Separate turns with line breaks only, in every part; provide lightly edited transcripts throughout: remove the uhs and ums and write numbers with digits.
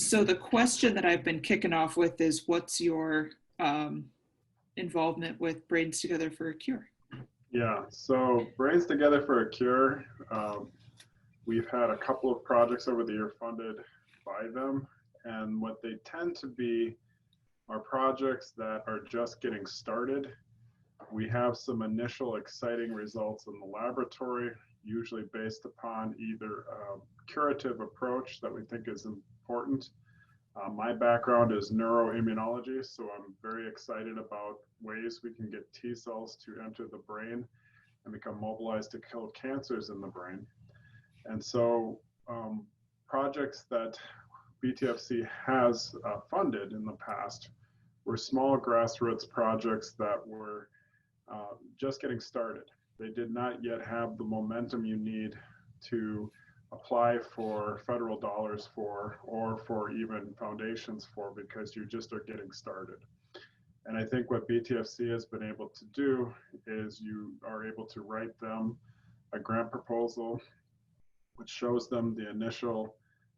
So the question that I've been kicking off with is, what's your involvement with Brains Together for a Cure?
Yeah, so Brains Together for a Cure, we've had a couple of projects over the year funded by them, and what they tend to be are projects that are just getting started. We have some initial exciting results in the laboratory, usually based upon either a curative approach that we think is important. My background is neuroimmunology, so I'm very excited about ways we can get T cells to enter the brain and become mobilized to kill cancers in the brain. And so projects that BTFC has funded in the past were small grassroots projects that were just getting started. They did not yet have the momentum you need to apply for federal dollars for, or for even foundations for, because you just are getting started. And I think what BTFC has been able to do is you are able to write them a grant proposal, which shows them the initial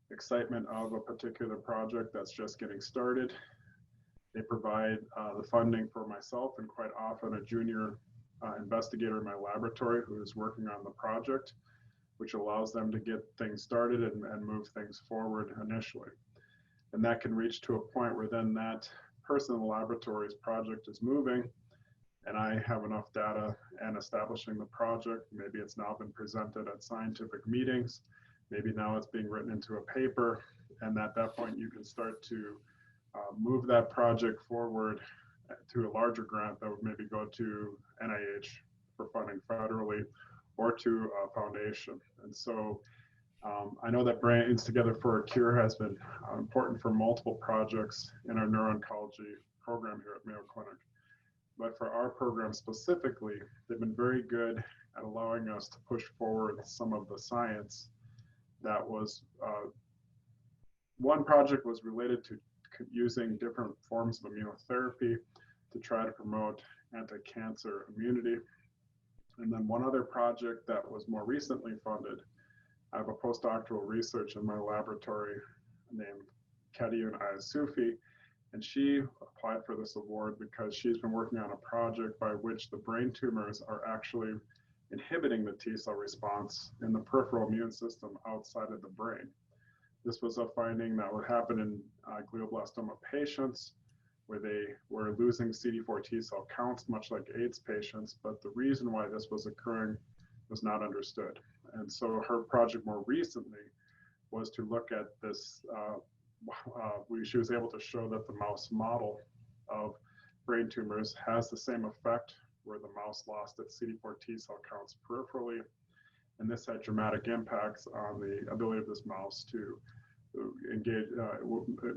excitement of a particular project that's just getting started. They provide the funding for myself and quite often a junior investigator in my laboratory who is working on the project, which allows them to get things started and move things forward initially. And that can reach to a point where then that person in the laboratory's project is moving, and I have enough data and establishing the project. Maybe it's now been presented at scientific meetings. Maybe now it's being written into a paper. And at that point, you can start to move that project forward to a larger grant that would maybe go to NIH for funding federally or to a foundation. And so I know that Brains Together for a Cure has been important for multiple projects in our neuro-oncology program here at Mayo Clinic. But for our program specifically, they've been very good at allowing us to push forward some of the science that was, one project was related to using different forms of immunotherapy to try to promote anti-cancer immunity. And then one other project that was more recently funded, I have a postdoctoral research in my laboratory named Kadiun Ayasufi, and she applied for this award because she's been working on a project by which the brain tumors are actually inhibiting the T cell response in the peripheral immune system outside of the brain. This was a finding that would happen in glioblastoma patients where they were losing CD4 T cell counts, much like AIDS patients, but the reason why this was occurring was not understood. And so her project more recently was to look at this, she was able to show that the mouse model of brain tumors has the same effect where the mouse lost its CD4 T cell counts peripherally. And this had dramatic impacts on the ability of this mouse to engage,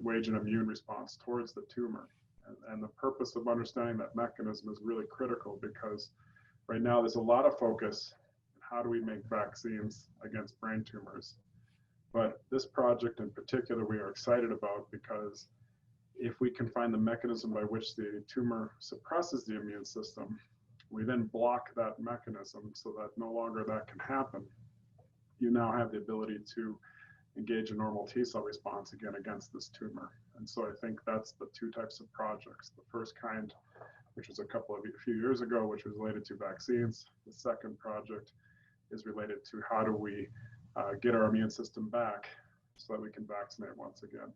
wage an immune response towards the tumor. And the purpose of understanding that mechanism is really critical because right now there's a lot of focus on how do we make vaccines against brain tumors. But this project in particular, we are excited about because if we can find the mechanism by which the tumor suppresses the immune system, we then block that mechanism so that no longer that can happen. You now have the ability to engage a normal T cell response again against this tumor. And so I think that's the two types of projects. The first kind, which was a few years ago, which was related to vaccines. The second project is related to how do we get our immune system back so that we can vaccinate once again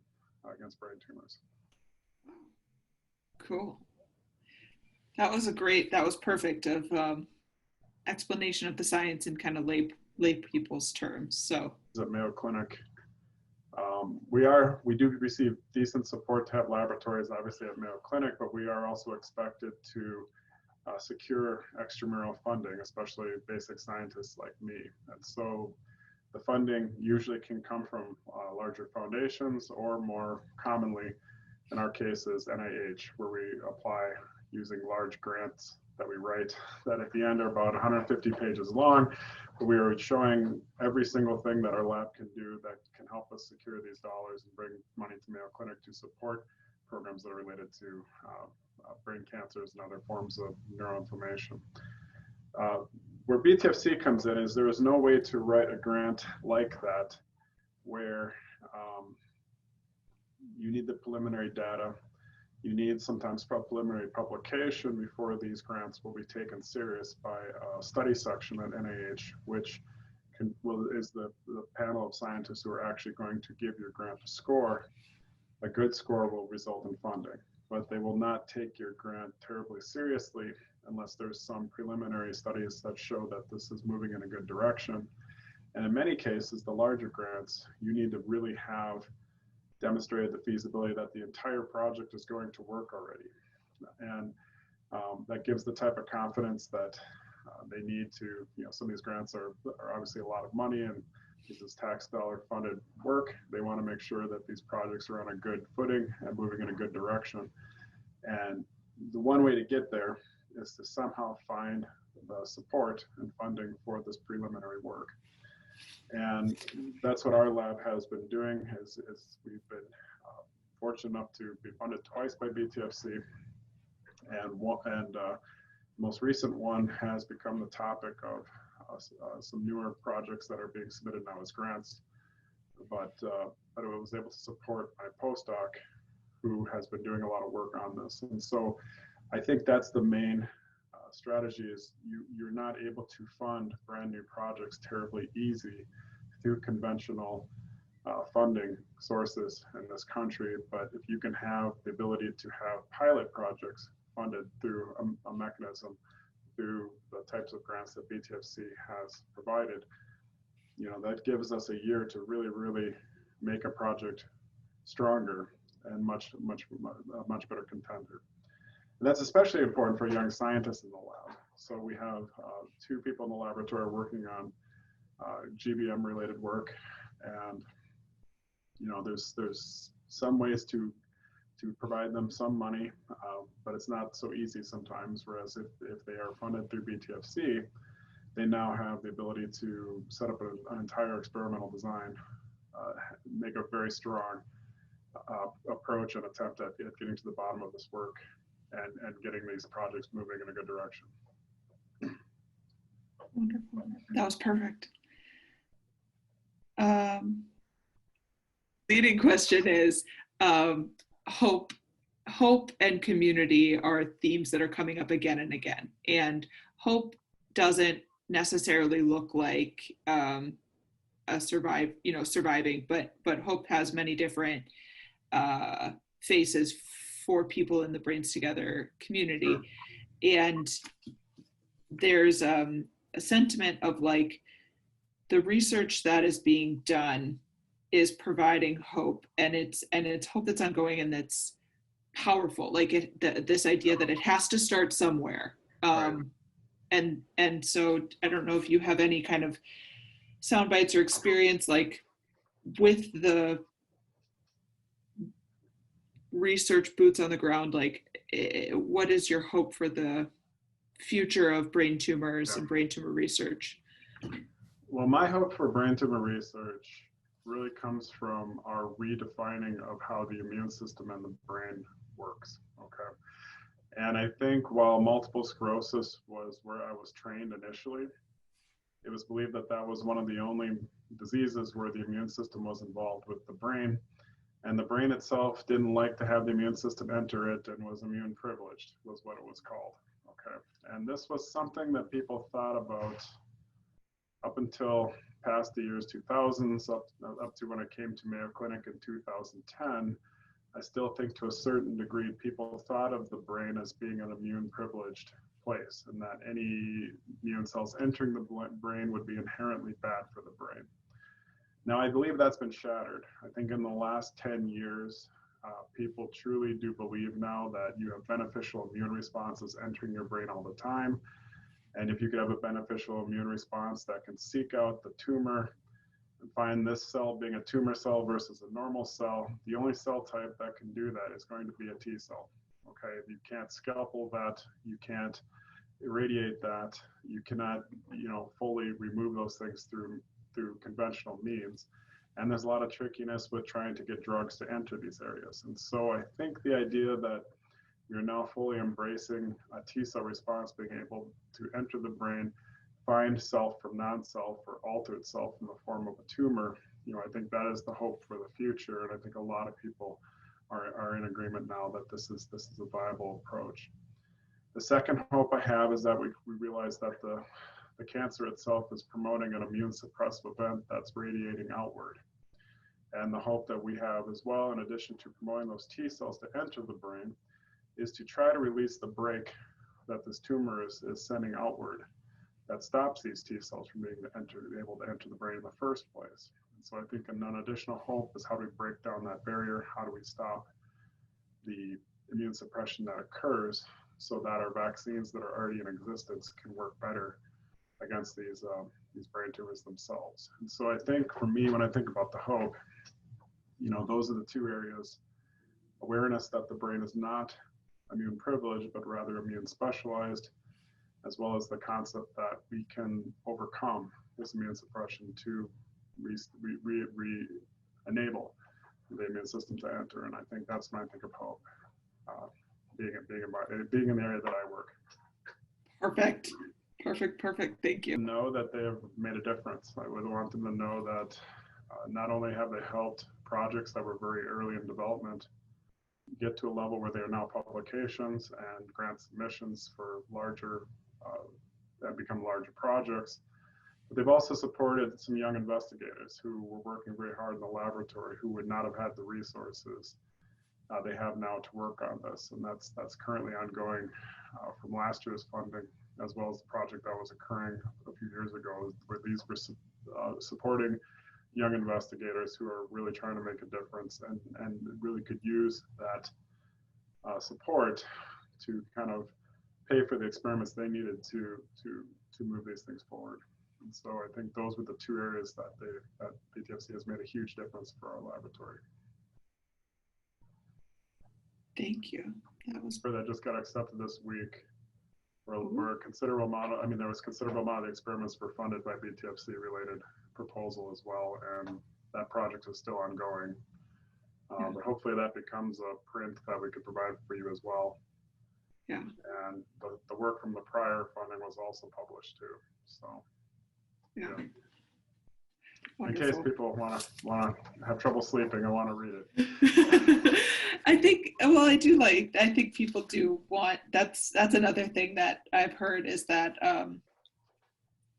against brain tumors.
Cool. That was perfect of explanation of the science in kind of lay people's terms. So
at Mayo Clinic, we do receive decent support to have laboratories, obviously at Mayo Clinic, but we are also expected to secure extramural funding, especially basic scientists like me. And so the funding usually can come from larger foundations or more commonly, in our case, is NIH, where we apply using large grants that we write that at the end are about 150 pages long. But we are showing every single thing that our lab can do that can help us secure these dollars and bring money to Mayo Clinic to support programs that are related to brain cancers and other forms of neuroinflammation. Where BTFC comes in is there is no way to write a grant like that where you need the preliminary data. You need sometimes preliminary publication before these grants will be taken serious by a study section at NIH, which is the panel of scientists who are actually going to give your grant a score. A good score will result in funding, but they will not take your grant terribly seriously unless there's some preliminary studies that show that this is moving in a good direction. And in many cases, the larger grants, you need to really have demonstrated the feasibility that the entire project is going to work already. And that gives the type of confidence that they need to, some of these grants are obviously a lot of money, and this is tax dollar funded work. They want to make sure that these projects are on a good footing and moving in a good direction. And the one way to get there is to somehow find the support and funding for this preliminary work. And that's what our lab has been doing, is we've been fortunate enough to be funded twice by BTFC. And most recent one has become the topic of some newer projects that are being submitted now as grants. But I was able to support my postdoc, who has been doing a lot of work on this. And so I think that's the main strategy, is you're not able to fund brand new projects terribly easy through conventional funding sources in this country. But if you can have the ability to have pilot projects funded through a mechanism, through the types of grants that BTFC has provided, that gives us a year to really make a project stronger and much better contender. And that's especially important for young scientists in the lab. So we have 2 people in the laboratory working on GBM related work, and there's some ways to provide them some money, but it's not so easy sometimes. Whereas if they are funded through BTFC, they now have the ability to set up an entire experimental design, make a very strong approach and attempt at getting to the bottom of this work and getting these projects moving in a good direction.
Wonderful. That was perfect. Leading question is, hope and community are themes that are coming up again and again. And hope doesn't necessarily look like surviving, but hope has many different faces for people in the Brains Together community. Sure. And there's a sentiment of like, the research that is being done is providing hope, and it's hope that's ongoing and that's powerful. Like this idea that it has to start somewhere. Right. And so I don't know if you have any kind of sound bites or experience like with the research boots on the ground, like what is your hope for the future of brain tumors and brain tumor research?
Well, my hope for brain tumor research really comes from our redefining of how the immune system and the brain works, okay? And I think while multiple sclerosis was where I was trained initially, it was believed that that was one of the only diseases where the immune system was involved with the brain. And the brain itself didn't like to have the immune system enter it and was immune privileged, was what it was called, okay? And this was something that people thought about up until past the years 2000s, up to when I came to Mayo Clinic in 2010. I still think to a certain degree, people thought of the brain as being an immune privileged place, and that any immune cells entering the brain would be inherently bad for the brain. Now, I believe that's been shattered. I think in the last 10 years, people truly do believe now that you have beneficial immune responses entering your brain all the time. And if you could have a beneficial immune response that can seek out the tumor and find this cell being a tumor cell versus a normal cell, the only cell type that can do that is going to be a T cell. Okay, you can't scalpel that, you can't irradiate that, you cannot, fully remove those things through conventional means. And there's a lot of trickiness with trying to get drugs to enter these areas. And so I think the idea that you're now fully embracing a T cell response, being able to enter the brain, find self from non-self or altered self in the form of a tumor, I think that is the hope for the future. And I think a lot of people are in agreement now that this is a viable approach. The second hope I have is that we realize that the cancer itself is promoting an immune suppressive event that's radiating outward. And the hope that we have as well, in addition to promoting those T cells to enter the brain, is to try to release the brake that this tumor is sending outward that stops these T cells from being able to enter the brain in the first place. And so I think an additional hope is how do we break down that barrier? How do we stop the immune suppression that occurs so that our vaccines that are already in existence can work better against these brain tumors themselves. And so I think for me, when I think about the hope, those are the two areas: awareness that the brain is not immune privileged, but rather immune specialized, as well as the concept that we can overcome this immune suppression to enable the immune system to enter. And I think that's when I think of hope, being in the area that I work.
Perfect. Thank you.
Know that they have made a difference. I would want them to know that not only have they helped projects that were very early in development get to a level where they are now publications and grant submissions for larger that become larger projects, but they've also supported some young investigators who were working very hard in the laboratory who would not have had the resources they have now to work on this. And that's currently ongoing from last year's funding, as well as the project that was occurring a few years ago, where these were supporting young investigators who are really trying to make a difference and really could use that support to kind of pay for the experiments they needed to move these things forward. And so I think those were the two areas that BTFC has made a huge difference for our laboratory.
Thank you.
That just got accepted this week. Where a considerable amount of, there was considerable amount of the experiments were funded by BTFC related proposal as well, and that project is still ongoing. But hopefully that becomes a print that we could provide for you as well.
Yeah.
And the work from the prior funding was also published too. So
yeah.
In case people want to have trouble sleeping and want to read
it. I think people do want, that's another thing that I've heard is that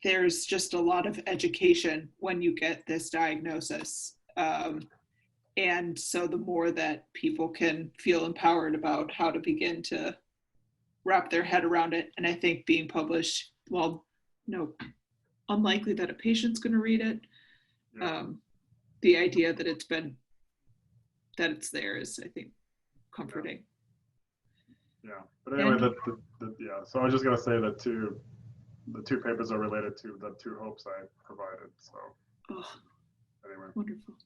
there's just a lot of education when you get this diagnosis. And so the more that people can feel empowered about how to begin to wrap their head around it. And I think being published, unlikely that a patient's going to read it.
Yeah.
The idea that it's there is, I think, comforting.
Yeah. But anyway, so I was just going to say that the two papers are related to the two hopes I provided. So
anyway. Wonderful.